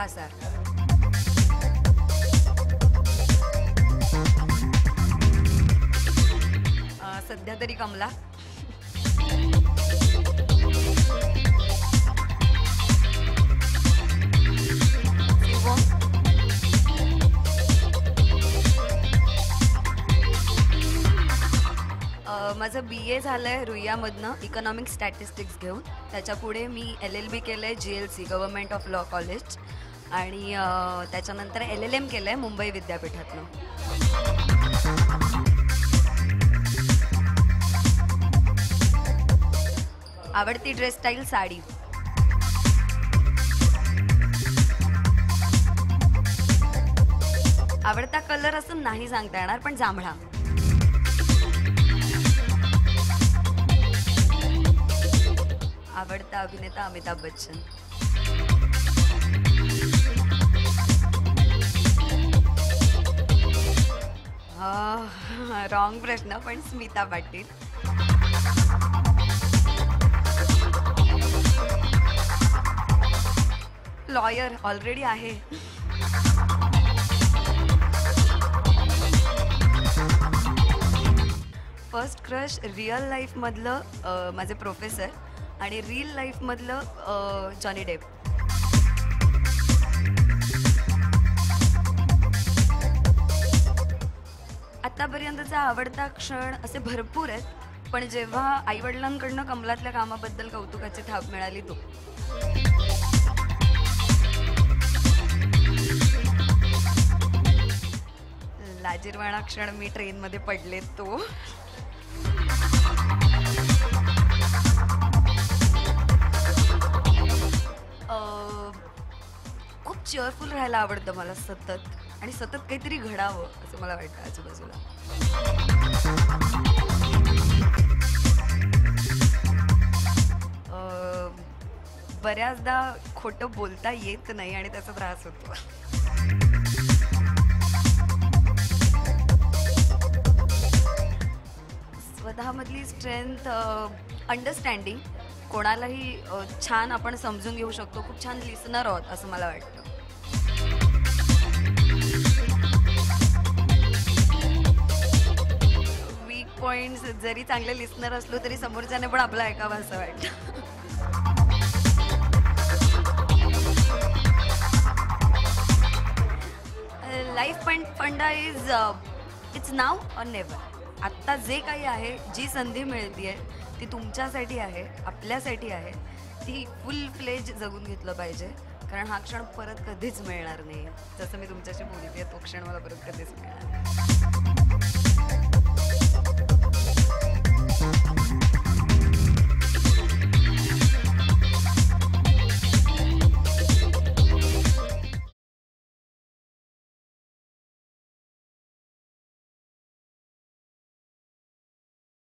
कासार. सध्या तरी कमला. माझं BA झालं आहे रुईयामधनं इकॉनॉमिक स्टॅटिस्टिक्स घेऊन. त्याच्या पुढे मी LLB केलं आहे GLC government of law college आणि त्याच्यानंतर LLM केलं आहे मुंबई विद्यापीठातनं. आवडती ड्रेस स्टाईल साडी. आवडता कलर असं नाही सांगता येणार पण जांभळा. आवडता अभिनेता अमिताभ बच्चन. रॉंग प्रश्न पण स्मिता पाटील. लॉयर ऑलरेडी आहे. फर्स्ट क्रश रिअल लाईफमधलं माझे प्रोफेसर आणि रिअल लाईफमधलं जॉनी डेप. आत्तापर्यंतचा आवडता क्षण असे भरपूर आहेत पण जेव्हा आईवडिलांकडनं कमलातल्या कामाबद्दल कौतुकाची थाप मिळाली तो. लाजिरवाणा क्षण मी ट्रेनमध्ये पडले तो. खूप चेअरफुल राहायला आवडतं मला सतत आणि सतत काहीतरी घडावं असं मला वाटतं आजूबाजूला. बऱ्याचदा खोटं बोलता येत नाही आणि त्याचा त्रास होतो. स्वतःमधली स्ट्रेंथ अंडरस्टँडिंग. कोणालाही छान आपण समजून घेऊ शकतो. खूप छान लिसनर आहोत असं मला वाटतं. वीक पॉइंट्स जरी चांगले लिसनर असलो तरी समोरच्याने पण आपलं ऐकावं असं वाटतं. लाईफ फंडा is it's now or never. आत्ता जे काही आहे जी संधी मिळते आहे ती तुमच्यासाठी आहे आपल्यासाठी आहे. ती फुल फ्लेज जगून घेतलं पाहिजे कारण हा क्षण परत कधीच मिळणार नाही. जसं मी तुमच्याशी बोलते तो क्षण मला परत कधीच मिळणार नाही.